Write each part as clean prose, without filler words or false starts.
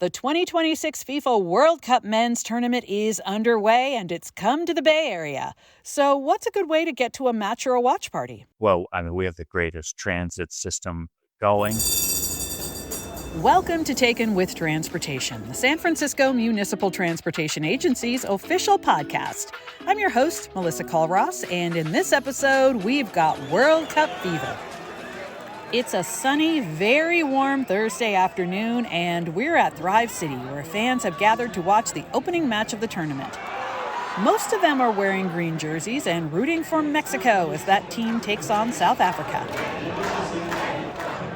The 2026 FIFA World Cup men's tournament is underway, and it's come to the Bay Area. So what's a good way to get to a match or a watch party? Well, we have the greatest transit system going. Welcome to Taken with Transportation, the San Francisco Municipal Transportation Agency's official podcast. I'm your host, Melissa Colross, and in this episode, we've got World Cup fever. It's a sunny, very warm Thursday afternoon, and we're at Thrive City, where fans have gathered to watch the opening match of the tournament. Most of them are wearing green jerseys and rooting for Mexico as that team takes on South Africa.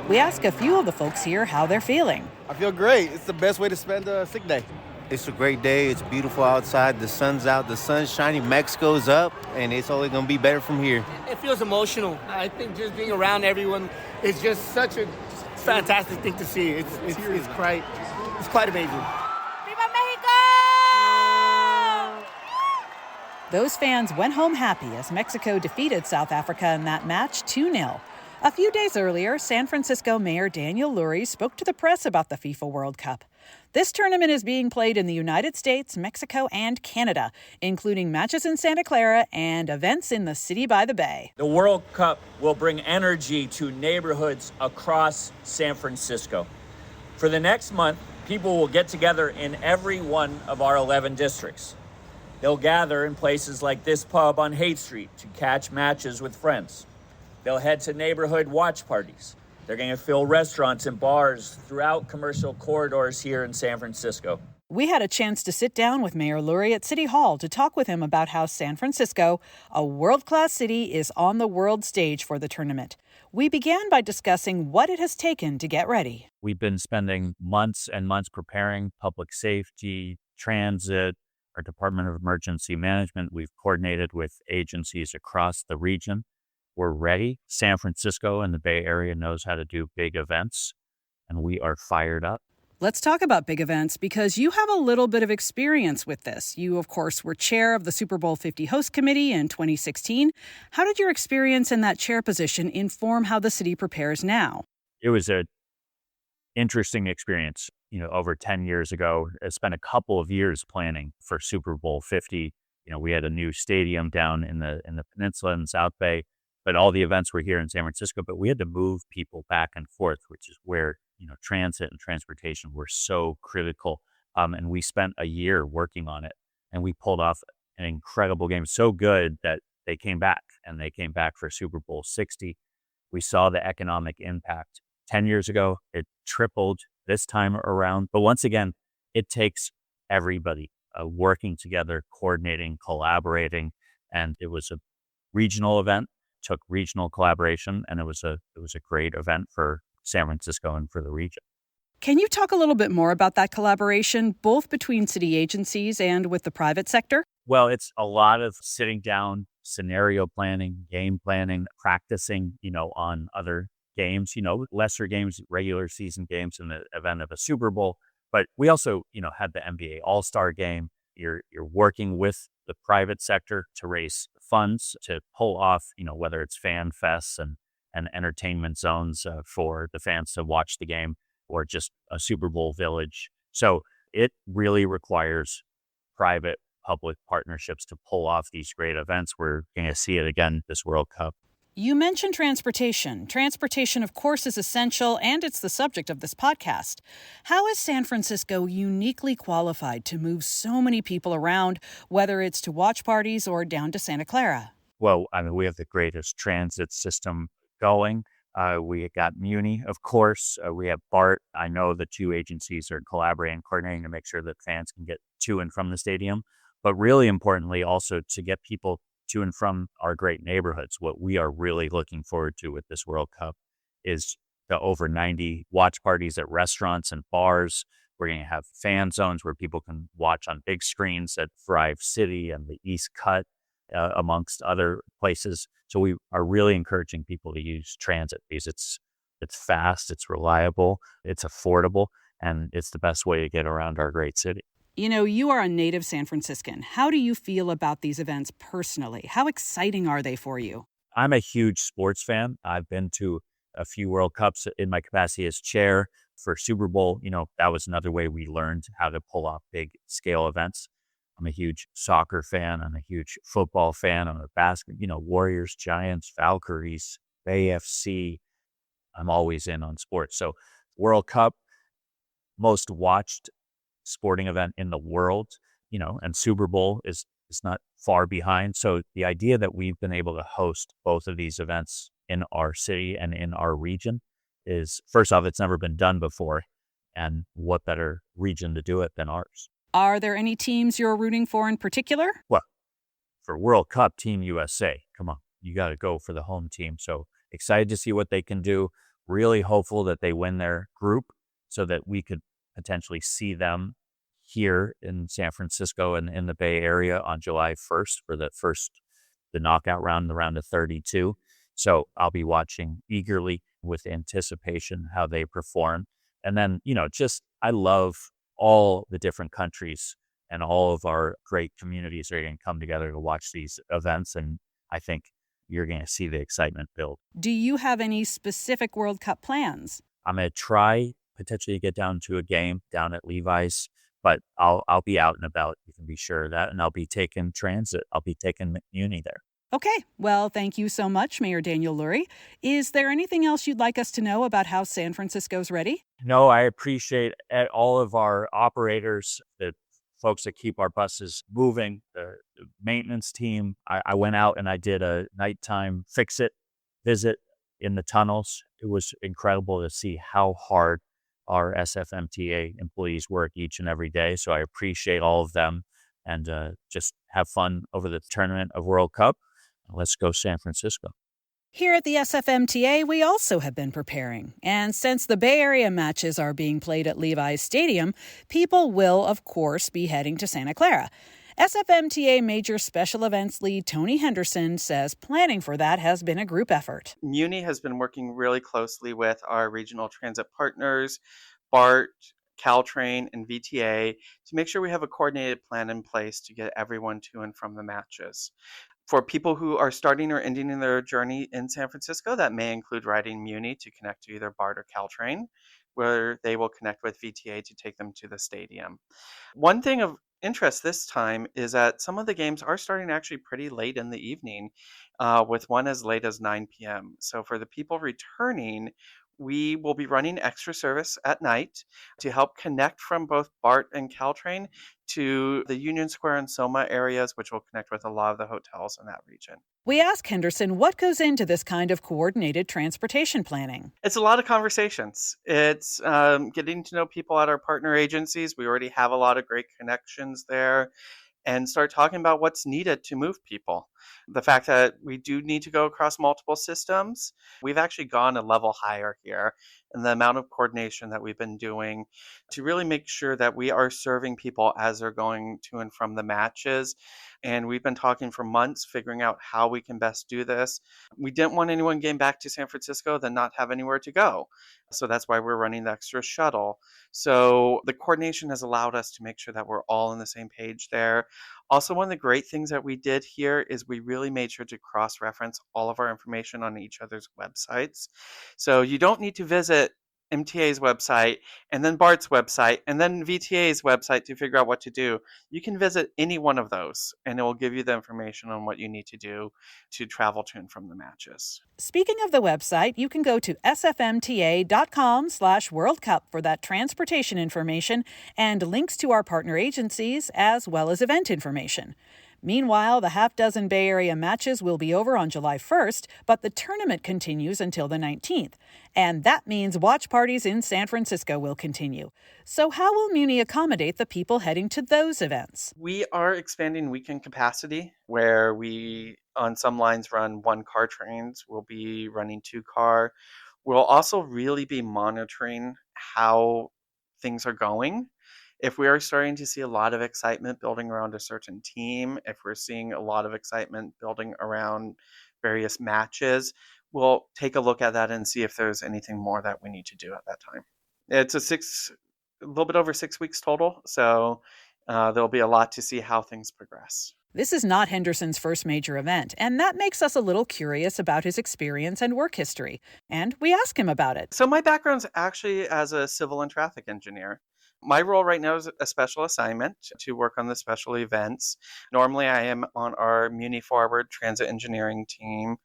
We ask a few of the folks here how they're feeling. I feel great. It's the best way to spend a sick day. It's a great day. It's beautiful outside. The sun's out. The sun's shining. Mexico's up, and it's only going to be better from here. It feels emotional. I think just being around everyone is just such a fantastic thing to see. It's quite amazing. Viva Mexico! Those fans went home happy as Mexico defeated South Africa in that match 2-0. A few days earlier, San Francisco Mayor Daniel Lurie spoke to the press about the FIFA World Cup. This tournament is being played in the United States, Mexico, and Canada, including matches in Santa Clara and events in the city by the bay. The World Cup will bring energy to neighborhoods across San Francisco. For the next month, people will get together in every one of our 11 districts. They'll gather in places like this pub on Haight Street to catch matches with friends. They'll head to neighborhood watch parties. They're going to fill restaurants and bars throughout commercial corridors here in San Francisco. We had a chance to sit down with Mayor Lurie at City Hall to talk with him about how San Francisco, a world-class city, is on the world stage for the tournament. We began by discussing what it has taken to get ready. We've been spending months and months preparing public safety, transit, our Department of Emergency Management. We've coordinated with agencies across the region. We're ready. San Francisco and the Bay Area knows how to do big events, and we are fired up. Let's talk about big events because you have a little bit of experience with this. You, of course, were chair of the Super Bowl 50 host committee in 2016. How did your experience in that chair position inform how the city prepares now? It was an interesting experience. Over 10 years ago, I spent a couple of years planning for Super Bowl 50. We had a new stadium down in the peninsula in South Bay. But all the events were here in San Francisco, but we had to move people back and forth, which is where, transit and transportation were so critical. And we spent a year working on it, and we pulled off an incredible game, so good that they came back, and they came back for Super Bowl 60. We saw the economic impact 10 years ago. It tripled this time around. But once again, it takes everybody working together, coordinating, collaborating. And it was a regional event. Took regional collaboration, and it was a great event for San Francisco and for the region. Can you talk a little bit more about that collaboration, both between city agencies and with the private sector? Well, it's a lot of sitting down, scenario planning, game planning, practicing, on other games, lesser games, regular season games in the event of a Super Bowl. But we also, had the NBA All-Star game. You're working with the private sector to raise funds to pull off, whether it's fan fests and entertainment zones for the fans to watch the game, or just a Super Bowl village. So it really requires private public partnerships to pull off these great events. We're going to see it again this World Cup. You mentioned transportation. Transportation, of course, is essential, and it's the subject of this podcast. How is San Francisco uniquely qualified to move so many people around, whether it's to watch parties or down to Santa Clara? Well, we have the greatest transit system going. We got Muni, of course. We have BART. I know the two agencies are collaborating, coordinating to make sure that fans can get to and from the stadium. But really importantly, also to get people to and from our great neighborhoods. What we are really looking forward to with this World Cup is the over 90 watch parties at restaurants and bars. We're going to have fan zones where people can watch on big screens at Thrive City and the East Cut, amongst other places. So we are really encouraging people to use transit because it's fast, it's reliable, it's affordable, and it's the best way to get around our great city. You are a native San Franciscan. How do you feel about these events personally? How exciting are they for you? I'm a huge sports fan. I've been to a few World Cups in my capacity as chair. for Super Bowl, that was another way we learned how to pull off big scale events. I'm a huge soccer fan. I'm a huge football fan. I'm a Warriors, Giants, Valkyries, AFC. I'm always in on sports. So World Cup, most watched sporting event in the world, and Super Bowl is not far behind. So the idea that we've been able to host both of these events in our city and in our region is, first off, it's never been done before. And what better region to do it than ours? Are there any teams you're rooting for in particular? Well, for World Cup, Team USA. Come on, you got to go for the home team. So excited to see what they can do. Really hopeful that they win their group so that we could potentially see them here in San Francisco and in the Bay Area on July 1st for the knockout round, the round of 32. So I'll be watching eagerly with anticipation how they perform. And then, I love all the different countries and all of our great communities are going to come together to watch these events. And I think you're going to see the excitement build. Do you have any specific World Cup plans? I'm going to try potentially get down to a game down at Levi's, but I'll be out and about. You can be sure of that. And I'll be taking transit. I'll be taking Muni there. Okay. Well, thank you so much, Mayor Daniel Lurie. Is there anything else you'd like us to know about how San Francisco's ready? No, I appreciate all of our operators, the folks that keep our buses moving, the maintenance team. I went out and I did a nighttime fix-it visit in the tunnels. It was incredible to see how hard our SFMTA employees work each and every day. So I appreciate all of them and just have fun over the tournament of World Cup. Let's go San Francisco. Here at the SFMTA, we also have been preparing. And since the Bay Area matches are being played at Levi's Stadium, people will, of course, be heading to Santa Clara. SFMTA Major Special Events Lead Tony Henderson says planning for that has been a group effort. Muni has been working really closely with our regional transit partners, BART, Caltrain, and VTA to make sure we have a coordinated plan in place to get everyone to and from the matches. For people who are starting or ending in their journey in San Francisco, that may include riding Muni to connect to either BART or Caltrain, where they will connect with VTA to take them to the stadium. One thing of interest this time is that some of the games are starting actually pretty late in the evening, with one as late as 9 p.m. So for the people returning, we will be running extra service at night to help connect from both BART and Caltrain to the Union Square and Soma areas, which will connect with a lot of the hotels in that region. We asked Henderson what goes into this kind of coordinated transportation planning. It's a lot of conversations. It's getting to know people at our partner agencies. We already have a lot of great connections there. And start talking about what's needed to move people. The fact that we do need to go across multiple systems, we've actually gone a level higher here in the amount of coordination that we've been doing to really make sure that we are serving people as they're going to and from the matches. And we've been talking for months, figuring out how we can best do this. We didn't want anyone getting back to San Francisco then not have anywhere to go. So that's why we're running the extra shuttle. So the coordination has allowed us to make sure that we're all on the same page there. Also, one of the great things that we did here is we really made sure to cross-reference all of our information on each other's websites. So you don't need to visit MTA's website and then BART's website and then VTA's website to figure out what to do. You can visit any one of those and it will give you the information on what you need to do to travel to and from the matches. Speaking of the website, you can go to sfmta.com/World Cup for that transportation information and links to our partner agencies as well as event information. Meanwhile, the half-dozen Bay Area matches will be over on July 1st, but the tournament continues until the 19th. And that means watch parties in San Francisco will continue. So how will Muni accommodate the people heading to those events? We are expanding weekend capacity where we, on some lines, run 1-car trains. We'll be running 2-car. We'll also really be monitoring how things are going. If we are starting to see a lot of excitement building around a certain team, if we're seeing a lot of excitement building around various matches, we'll take a look at that and see if there's anything more that we need to do at that time. It's a little bit over 6 weeks total, so there'll be a lot to see how things progress. This is not Henderson's first major event, and that makes us a little curious about his experience and work history. And we ask him about it. So my background's actually as a civil and traffic engineer. My role right now is a special assignment to work on the special events. Normally I am on our Muni Forward transit engineering team.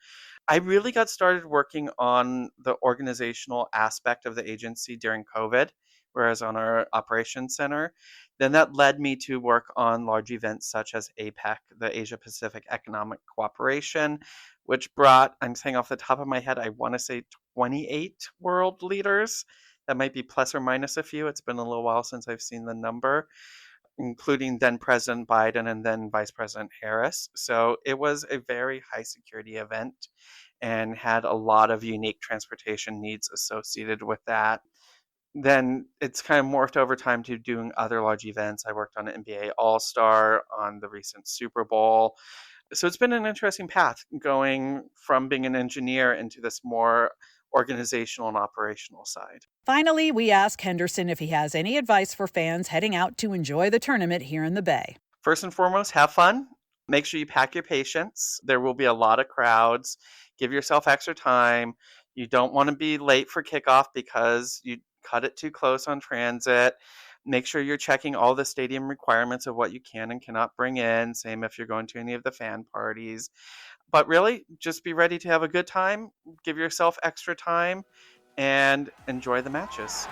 I really got started working on the organizational aspect of the agency during COVID, whereas on our operations center. Then that led me to work on large events such as APEC, the Asia Pacific Economic Cooperation, which brought, I'm saying off the top of my head, I want to say 28 world leaders. That might be plus or minus a few. It's been a little while since I've seen the number, including then President Biden and then Vice President Harris. So it was a very high security event and had a lot of unique transportation needs associated with that. Then it's kind of morphed over time to doing other large events. I worked on NBA All-Star, on the recent Super Bowl. So it's been an interesting path going from being an engineer into this more organizational and operational side. Finally, we ask Henderson if he has any advice for fans heading out to enjoy the tournament here in the Bay. First and foremost, have fun. Make sure you pack your patience. There will be a lot of crowds. Give yourself extra time. You don't want to be late for kickoff because you cut it too close on transit. Make sure you're checking all the stadium requirements of what you can and cannot bring in. Same if you're going to any of the fan parties. But really, just be ready to have a good time. Give yourself extra time and enjoy the matches.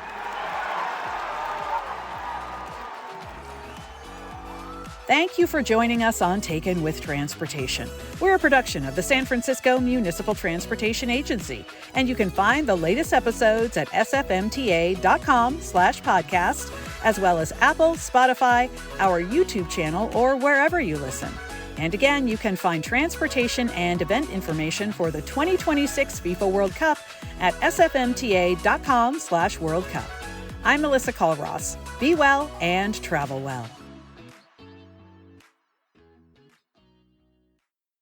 Thank you for joining us on Taken with Transportation. We're a production of the San Francisco Municipal Transportation Agency, and you can find the latest episodes at sfmta.com/podcast, as well as Apple, Spotify, our YouTube channel, or wherever you listen. And again, you can find transportation and event information for the 2026 FIFA World Cup at sfmta.com/World Cup. I'm Melissa Colross. Be well and travel well.